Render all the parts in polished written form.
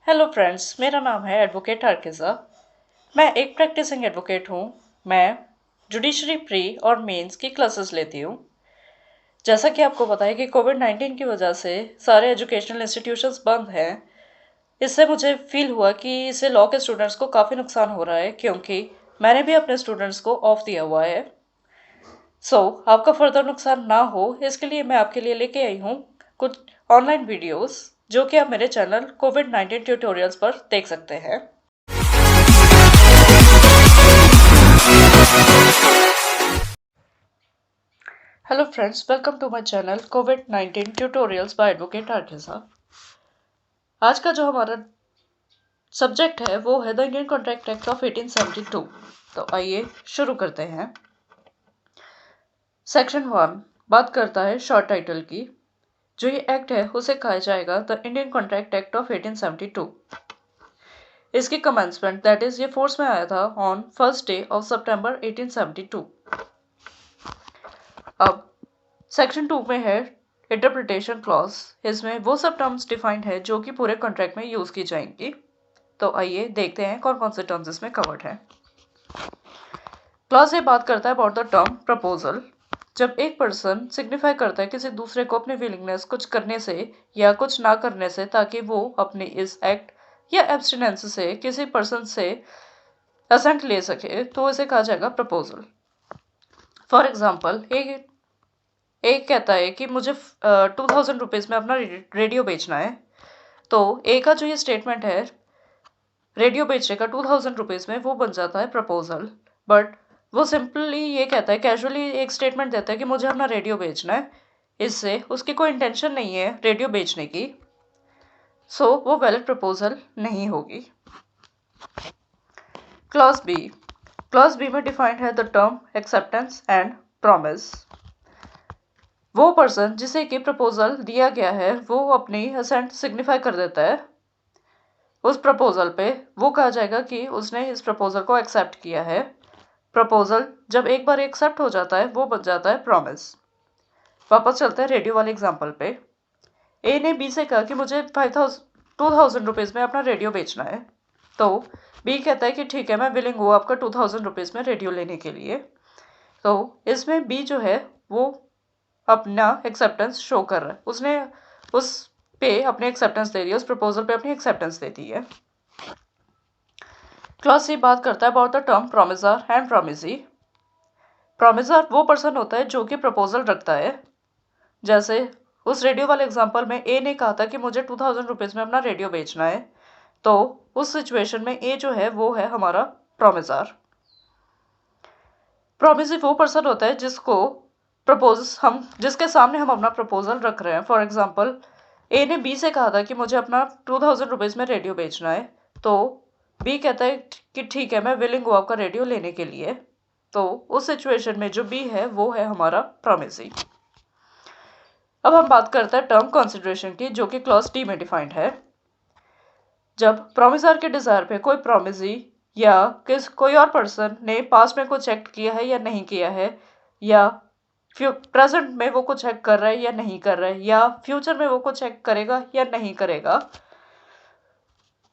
Hello friends, मेरा नाम है एडवोकेट हरकिज़ा। मैं एक प्रैक्टिसिंग एडवोकेट हूँ। मैं जुडिशरी प्री और मेंस की क्लासेस लेती हूँ। जैसा कि आपको पता है कि कोविड-19 की वजह से सारे एजुकेशनल इंस्टीट्यूशंस बंद हैं। इससे मुझे फील हुआ कि इससे लॉ के स्टूडेंट्स को काफ़ी नुकसान हो रहा है, क्योंकि मैंने भी अपने स्टूडेंट्स को ऑफ दिया हुआ है। आपका फर्दर नुकसान ना हो, इसके लिए मैं आपके लिए लेके आई हूँ कुछ ऑनलाइन वीडियोस, जो कि आप मेरे चैनल कोविड-19 ट्यूटोरियल्स पर देख सकते हैं। Hello friends, welcome to my channel कोविड-19 ट्यूटोरियल्स बाय एडवोकेट हरकिज़ा। आज का जो हमारा सब्जेक्ट है वो है the Indian contract act of 1872। तो आइए शुरू करते हैं। सेक्शन 1 बात करता है शॉर्ट टाइटल की। जो ये एक्ट है उसे कहा जाएगा the Indian contract act of 1872। इसकी कमेंसमेंट दैट इज ये फोर्स में आया था ऑन फर्स्ट डे ऑफ सितंबर 1872। अब सेक्शन 2 में है इंटरप्रिटेशन क्लॉज। इसमें वो सब टर्म्स डिफाइंड है जो कि पूरे कॉन्ट्रैक्ट में यूज की जाएंगी। तो आइए देखते हैं कौन कौन से टर्म्स इसमें कवर्ड हैं। क्लॉज ये बात करता है अबाउट द टर्म प्रपोजल। जब एक पर्सन सिग्निफाई करता है किसी दूसरे को अपनी विलिंगनेस कुछ करने से या कुछ ना करने से, ताकि वो अपनी इस एक्ट या एब्सटिनेंस से किसी पर्सन से असेंट ले सके, तो इसे कहा जाएगा प्रपोजल। फॉर एग्जाम्पल, एक कहता है कि मुझे 2000 रुपीज़ में अपना रेडियो बेचना है। तो ए का जो ये स्टेटमेंट है रेडियो बेचने का 2000 रुपीज़ में, वो बन जाता है प्रपोजल। बट वो सिंपली ये कहता है, कैजुअली एक स्टेटमेंट देता है कि मुझे अपना रेडियो बेचना है। इससे उसकी कोई इंटेंशन नहीं है रेडियो बेचने की, वो वैलिड प्रपोजल नहीं होगी। क्लॉज बी में डिफाइंड है the term acceptance and promise. वो पर्सन जिसे कि प्रपोजल दिया गया है वो अपनी असेंट सिग्निफाई कर देता है उस प्रपोजल पे, वो कहा जाएगा कि उसने इस प्रपोजल को एक्सेप्ट किया है। प्रपोजल जब एक बार एक्सेप्ट हो जाता है वो बन जाता है प्रॉमिस। वापस चलते हैं रेडियो वाले एग्जांपल पे। ए ने बी से कहा कि मुझे 2000 रुपीज़ में अपना रेडियो बेचना है। तो बी कहता है कि ठीक है, मैं विलिंग हूँ आपका 2000 रुपीज़ में रेडियो लेने के लिए। तो इसमें बी जो है वो अपना एक्सेप्टेंस शो कर रहा है। उसने उस पे अपनी एक्सेप्टेंस दे दी है, उस प्रपोजल पे अपनी एक्सेप्टेंस दे दी है। क्लॉज सी बात करता है about the term promisor and promisee. Promisor वो पर्सन होता है जो कि प्रपोजल रखता है। जैसे उस रेडियो वाले एग्जांपल में ए ने कहा था कि मुझे 2000 रुपीज़ में अपना रेडियो बेचना है। तो उस सिचुएशन में ए जो है वो है हमारा प्रोमिसर। प्रोमिसी वो पर्सन होता है जिसके सामने हम अपना प्रपोजल रख रहे हैं। फॉर एग्जाम्पल, ए ने बी से कहा था कि मुझे अपना 2000 रुपीज़ में रेडियो बेचना है। तो बी कहता है कि ठीक है, मैं विलिंग हूँ आपका रेडियो लेने के लिए। तो उस सिचुएशन में जो बी है वो है हमारा प्रोमिसी। अब हम बात करते हैं टर्म कंसिडरेशन की, जो कि क्लॉज डी में डिफाइंड है। जब प्रोमिसर के डिजायर पे कोई प्रोमिसी या कोई और पर्सन ने पास्ट में कुछ एक्ट किया है या नहीं किया है, या प्रेजेंट में वो कुछ एक्ट कर रहा है या नहीं कर रहा है, या फ्यूचर में वो कुछ एक्ट करेगा या नहीं करेगा,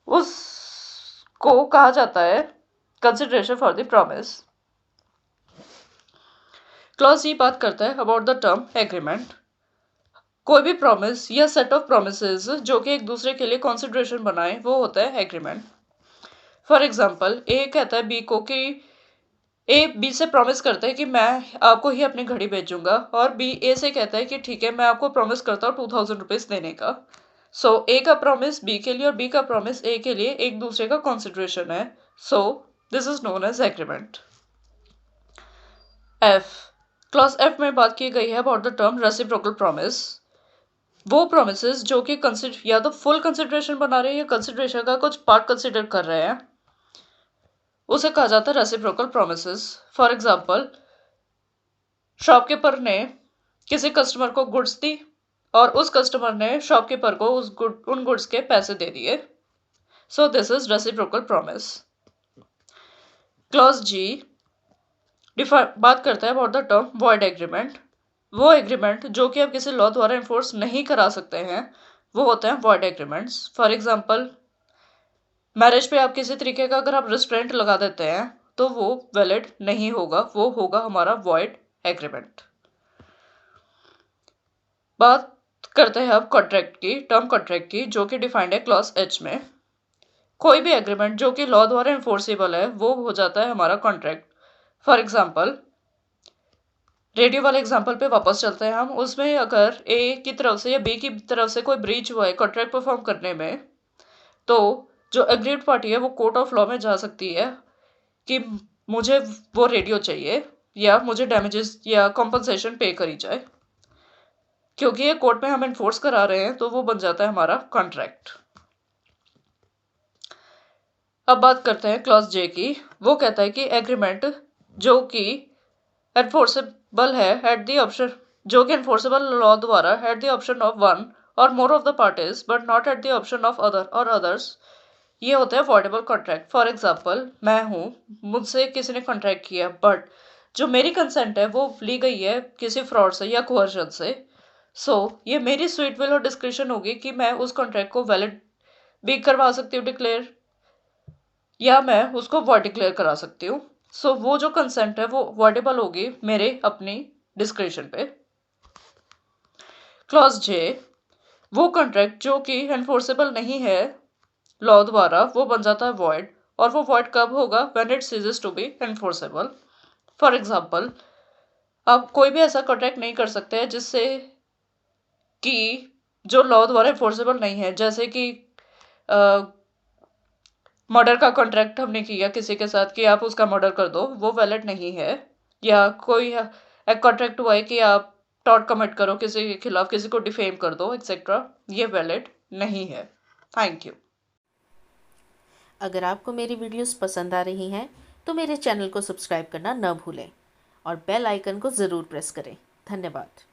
उसको कहा जाता है consideration for the promise. Clause ये बात करता है अबाउट द टर्म एग्रीमेंट। कोई भी प्रॉमिस या सेट ऑफ प्रोमिसेस जो कि एक दूसरे के लिए कंसिडरेशन बनाए, वो होता है एग्रीमेंट। फॉर एग्जाम्पल, ए कहता है बी को कि ए बी से प्रॉमिस करता है कि मैं आपको ही अपनी घड़ी बेचूंगा, और बी ए से कहता है कि ठीक है, मैं आपको प्रॉमिस करता हूँ 2000 रुपीज़ देने का। ए का प्रॉमिस बी के लिए और बी का प्रॉमिस ए के लिए एक दूसरे का कंसिडरेशन है। This is known as agreement. F clause F में बात की गई है about the term reciprocal promise. वो प्रोमिसेस जो कि या तो फुल कंसिडरेशन बना रहे हैं या कंसिडरेशन का कुछ पार्ट कंसिडर कर रहे हैं, उसे कहा जाता है reciprocal promises. For example, shopkeeper ने किसी कस्टमर को गुड्स दी और उस कस्टमर ने शॉपकीपर को उन गुड्स के पैसे दे दिए। This is reciprocal promise. Clause जी बात करता है about the term void agreement. वो एग्रीमेंट जो कि आप किसी लॉ द्वारा इन्फोर्स नहीं करा सकते हैं, वो होते हैं void agreements. For example, marriage पे आप किसी तरीके का अगर आप रिस्ट्रेंट लगा देते हैं तो वो वैलिड नहीं होगा, वो होगा हमारा वॉइड एग्रीमेंट। बात करते हैं अब कॉन्ट्रैक्ट की, टर्म कॉन्ट्रैक्ट की, जो कि डिफाइंड है क्लॉज एच में। कोई भी एग्रीमेंट जो कि लॉ द्वारा इन्फोर्सेबल है वो हो जाता है हमारा कॉन्ट्रैक्ट। फॉर एग्जाम्पल, रेडियो वाले एग्जाम्पल पे वापस चलते हैं हम। उसमें अगर ए की तरफ से या बी की तरफ से कोई ब्रीच हुआ है कॉन्ट्रैक्ट परफॉर्म करने में, तो जो एग्रीड पार्टी है वो कोर्ट ऑफ लॉ में जा सकती है कि मुझे वो रेडियो चाहिए या मुझे डैमेजेस या कॉम्पनसेशन पे करी जाए। क्योंकि ये कोर्ट में हम इन्फोर्स करा रहे हैं तो वो बन जाता है हमारा कॉन्ट्रैक्ट। अब बात करते हैं क्लॉज जे की। वो कहता है कि एग्रीमेंट जो कि एनफोर्सेबल है एट द ऑप्शन, जो कि एनफोर्सेबल लॉ द्वारा at the option of one or more of the parties but not at the option of other or others, ये होता है वॉइडेबल कॉन्ट्रैक्ट। फॉर एग्जाम्पल, मैं हूँ, मुझसे किसी ने कॉन्ट्रैक्ट किया बट जो मेरी कंसेंट है वो ली गई है किसी फ्रॉड से या कोहर्जन से। सो ये मेरी स्वीट विल और डिस्क्रिप्शन होगी कि मैं उस कॉन्ट्रैक्ट को वैलिड भी करवा सकती हूँ डिक्लेयर, या मैं उसको वॉइड डिक्लेयर करा सकती हूँ। सो वो जो कंसेंट है वो वॉइडेबल होगी मेरे अपनी डिस्क्रिप्शन पे। क्लॉज जे, वो कॉन्ट्रैक्ट जो कि एनफोर्सेबल नहीं है लॉ द्वारा, वो बन जाता है वॉइड। और वो वॉइड कब होगा? When it ceases to be enforceable. For example, आप कोई भी ऐसा कॉन्ट्रैक्ट नहीं कर सकते हैं जिससे कि जो लॉ द्वारा एनफोर्सेबल नहीं है। जैसे कि मर्डर का कॉन्ट्रैक्ट हमने किया किसी के साथ कि आप उसका मर्डर कर दो, वो वैलिड नहीं है। या कोई एक कॉन्ट्रैक्ट हुआ है कि आप टॉर्ट कमिट करो किसी के खिलाफ, किसी को डिफेम कर दो एक्सेट्रा, ये वैलिड नहीं है। Thank you. अगर आपको मेरी वीडियोस पसंद आ रही हैं तो मेरे चैनल को सब्सक्राइब करना न भूलें और बेल आइकन को ज़रूर प्रेस करें। धन्यवाद।